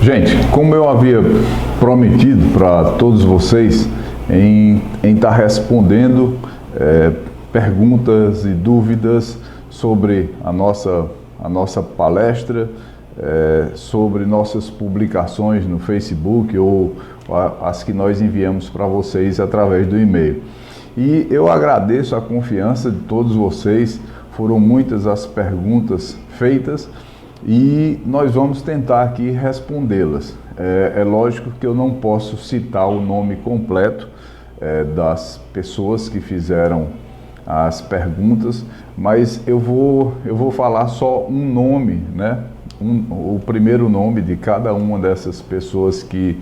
Gente, como eu havia prometido para todos vocês em estar respondendo perguntas e dúvidas sobre a nossa palestra, sobre nossas publicações no Facebook ou as que nós enviamos para vocês através do e-mail. E eu agradeço a confiança de todos vocês, foram muitas as perguntas feitas e nós vamos tentar aqui respondê-las. É lógico que eu não posso citar o nome completo das pessoas que fizeram as perguntas, mas eu vou falar só um nome, né? O primeiro nome de cada uma dessas pessoas que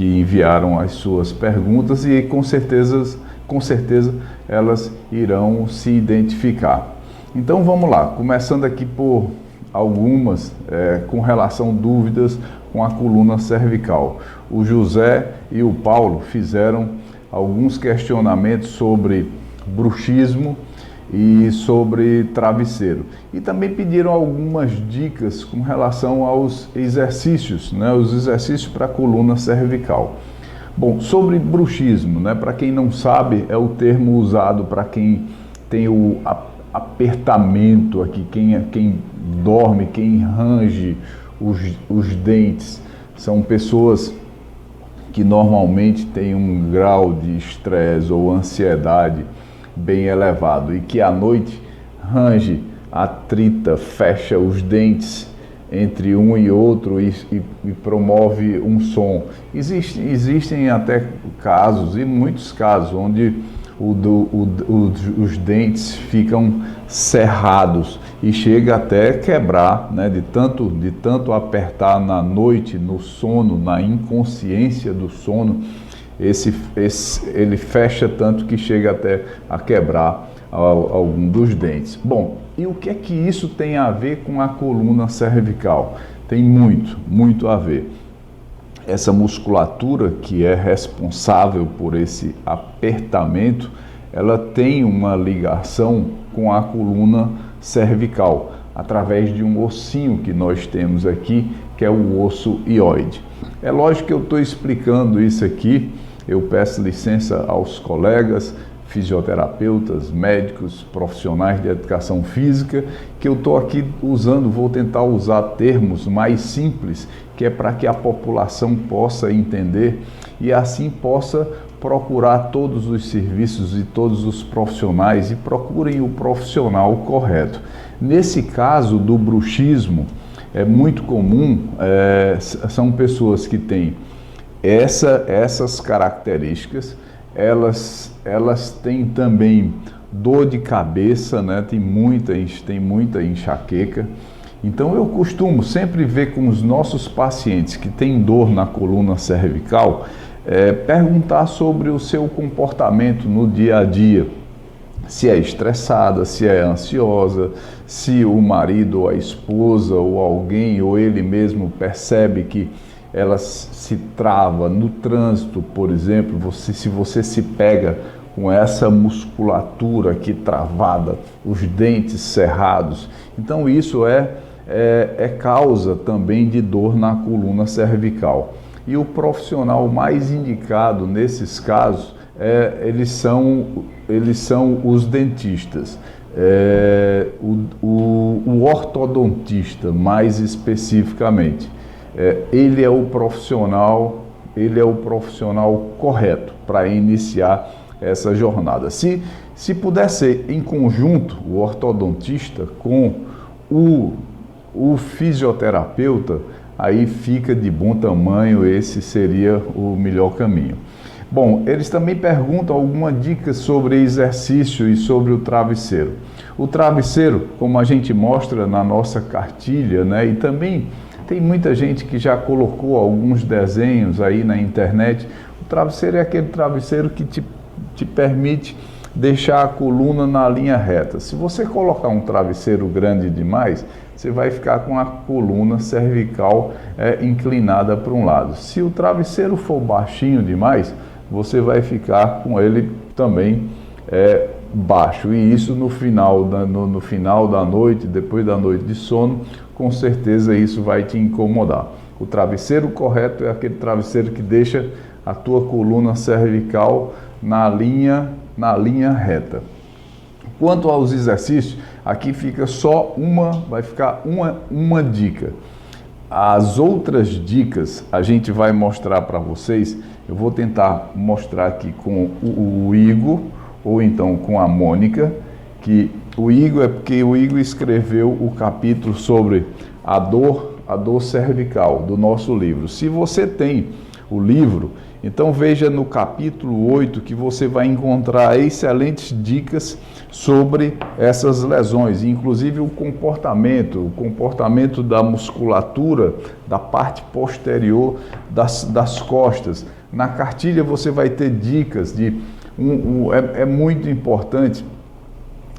enviaram as suas perguntas e com certeza elas irão se identificar. Então vamos lá, começando aqui por algumas com relação a dúvidas com a coluna cervical. O José e o Paulo fizeram alguns questionamentos sobre bruxismo e sobre travesseiro. E também pediram algumas dicas com relação aos exercícios, né? Os exercícios para a coluna cervical. Bom, sobre bruxismo, né? Para quem não sabe, é o termo usado para quem tem o apertamento aqui, quem dorme, quem range os dentes. São pessoas que normalmente têm um grau de estresse ou ansiedade bem elevado e que à noite range, atrita, fecha os dentes entre um e outro e promove um som. Existem até casos, e muitos casos, onde os dentes ficam cerrados e chega até quebrar, né, de tanto apertar na noite, no sono, na inconsciência do sono, ele fecha tanto que chega até a quebrar algum dos dentes. Bom, e o que é que isso tem a ver com a coluna cervical? Tem muito a ver. Essa musculatura que é responsável por esse apertamento, ela tem uma ligação com a coluna cervical, através de um ossinho que nós temos aqui, que é o osso hioide. É lógico que eu estou explicando isso aqui, eu peço licença aos colegas, fisioterapeutas, médicos, profissionais de educação física, que eu estou aqui vou tentar usar termos mais simples, que é para que a população possa entender e assim possa procurar todos os serviços e todos os profissionais e procurem o profissional correto. Nesse caso do bruxismo, é muito comum, são pessoas que têm essas características, elas têm também dor de cabeça, né? Tem muita enxaqueca. Então eu costumo sempre ver com os nossos pacientes que têm dor na coluna cervical, perguntar sobre o seu comportamento no dia a dia. Se é estressada, se é ansiosa, se o marido ou a esposa ou alguém ou ele mesmo percebe que ela se trava no trânsito, por exemplo, se você se pega com essa musculatura aqui travada, os dentes cerrados. Então isso é causa também de dor na coluna cervical. E o profissional mais indicado nesses casos, eles são os dentistas. O ortodontista, mais especificamente. Ele é o profissional correto para iniciar essa jornada. Se puder ser em conjunto o ortodontista com o fisioterapeuta, aí fica de bom tamanho, esse seria o melhor caminho. Bom, eles também perguntam alguma dica sobre exercício e sobre o travesseiro. O travesseiro, como a gente mostra na nossa cartilha, né, e também tem muita gente que já colocou alguns desenhos aí na internet. O travesseiro é aquele travesseiro que te permite deixar a coluna na linha reta. Se você colocar um travesseiro grande demais, você vai ficar com a coluna cervical inclinada para um lado. Se o travesseiro for baixinho demais, você vai ficar com ele também baixo. E isso no final da noite, depois da noite de sono, com certeza isso vai te incomodar. O travesseiro correto é aquele travesseiro que deixa a tua coluna cervical na linha reta. Quanto aos exercícios, aqui fica só vai ficar uma dica. As outras dicas a gente vai mostrar para vocês. Eu vou tentar mostrar aqui com o Igor, ou então com a Mônica, que o Igor é porque o Igor escreveu o capítulo sobre a dor cervical do nosso livro. Se você tem o livro, então veja no capítulo 8 que você vai encontrar excelentes dicas sobre essas lesões, inclusive o comportamento da musculatura da parte posterior das costas. Na cartilha você vai ter dicas de é muito importante.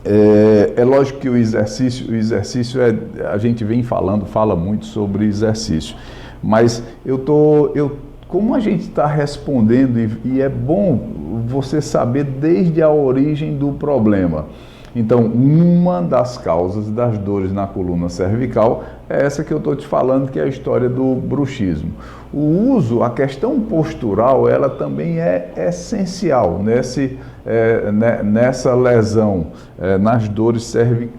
É lógico que o exercício a gente fala muito sobre exercício, mas como a gente está respondendo e é bom você saber desde a origem do problema. Então, uma das causas das dores na coluna cervical é essa que eu estou te falando, que é a história do bruxismo. A questão postural, ela também é essencial nessa lesão, nas dores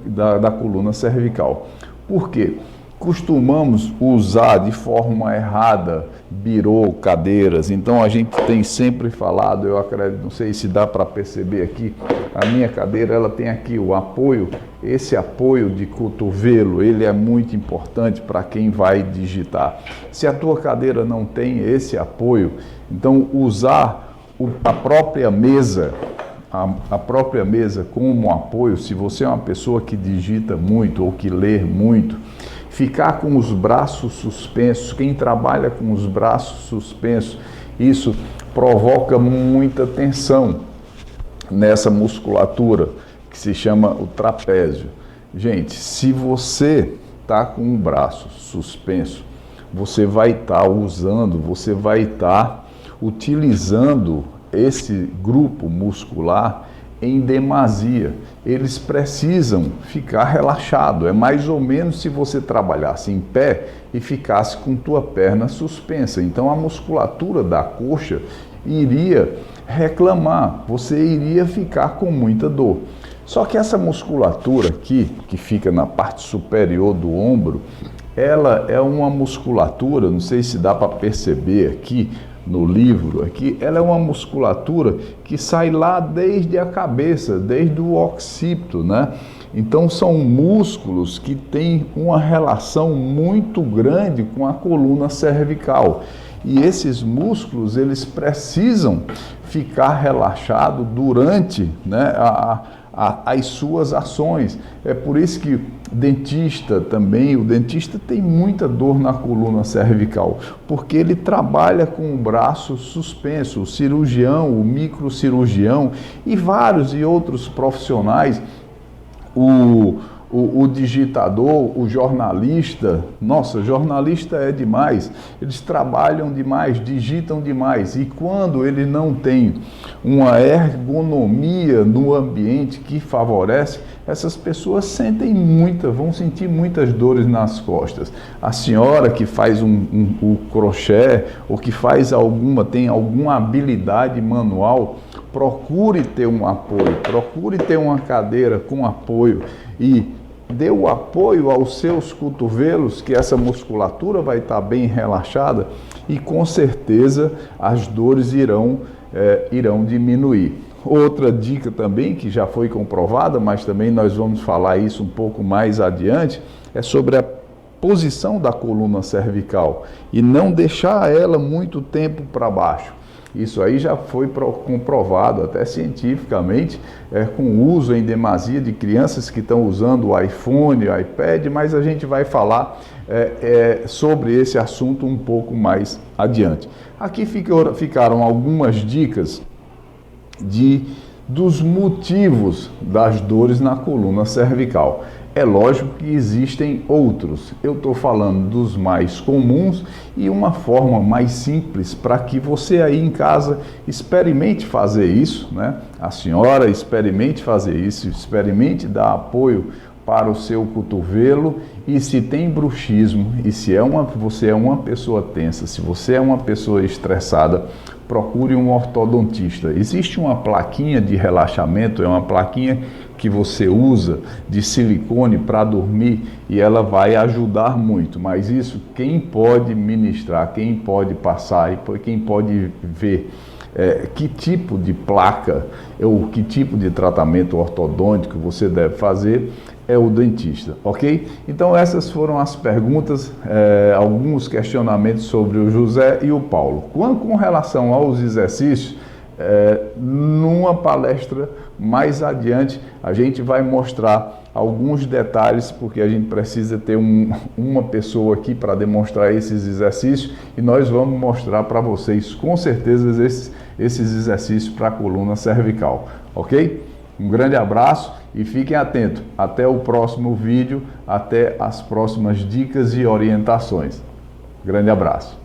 da coluna cervical. Por quê? Costumamos usar de forma errada birô, cadeiras. Então a gente tem sempre falado, eu acredito, não sei se dá para perceber aqui, a minha cadeira ela tem aqui o apoio, esse apoio de cotovelo, ele é muito importante para quem vai digitar. Se a tua cadeira não tem esse apoio, então usar a própria mesa, a própria mesa como apoio, se você é uma pessoa que digita muito ou que lê muito, ficar com os braços suspensos, quem trabalha com os braços suspensos, isso provoca muita tensão nessa musculatura que se chama o trapézio. Gente, se você está com o braço suspenso, você vai estar utilizando esse grupo muscular em demasia. Eles precisam ficar relaxado. É mais ou menos se você trabalhasse em pé e ficasse com tua perna suspensa. Então a musculatura da coxa iria reclamar, você iria ficar com muita dor. Só que essa musculatura aqui, que fica na parte superior do ombro, ela é uma musculatura, não sei se dá para perceber aqui, no livro aqui, ela é uma musculatura que sai lá desde a cabeça, desde o occipito, né? Então são músculos que têm uma relação muito grande com a coluna cervical. E esses músculos, eles precisam ficar relaxados durante, né, as suas ações. É por isso que o dentista tem muita dor na coluna cervical, porque ele trabalha com o braço suspenso, o cirurgião, o microcirurgião e vários e outros profissionais, o digitador, o jornalista, nossa, jornalista é demais, eles trabalham demais, digitam demais, e quando ele não tem uma ergonomia no ambiente que favorece, essas pessoas vão sentir muitas dores nas costas. A senhora que faz o crochê, ou que tem alguma habilidade manual, procure ter um apoio, procure ter uma cadeira com apoio e dê o apoio aos seus cotovelos, que essa musculatura vai estar bem relaxada e com certeza as dores irão diminuir. Outra dica também, que já foi comprovada, mas também nós vamos falar isso um pouco mais adiante, é sobre a posição da coluna cervical e não deixar ela muito tempo para baixo. Isso aí já foi comprovado até cientificamente, com o uso em demasia de crianças que estão usando o iPhone, o iPad, mas a gente vai falar sobre esse assunto um pouco mais adiante. Aqui ficaram algumas dicas dos motivos das dores na coluna cervical. É lógico que existem outros. Eu estou falando dos mais comuns e uma forma mais simples para que você aí em casa experimente fazer isso, né? A senhora experimente fazer isso, experimente dar apoio para o seu cotovelo, e se tem bruxismo, e se você é uma pessoa tensa, se você é uma pessoa estressada, procure um ortodontista. Existe uma plaquinha de relaxamento, é uma plaquinha que você usa de silicone para dormir e ela vai ajudar muito, mas isso quem pode ministrar, quem pode passar e quem pode ver que tipo de placa ou que tipo de tratamento ortodôntico você deve fazer é o dentista, ok? Então essas foram as perguntas, alguns questionamentos sobre o José e o Paulo. Com relação aos exercícios, numa palestra mais adiante a gente vai mostrar alguns detalhes, porque a gente precisa ter uma pessoa aqui para demonstrar esses exercícios e nós vamos mostrar para vocês com certeza esses exercícios para a coluna cervical, ok? Um grande abraço e fiquem atentos. Até o próximo vídeo, até as próximas dicas e orientações. Grande abraço.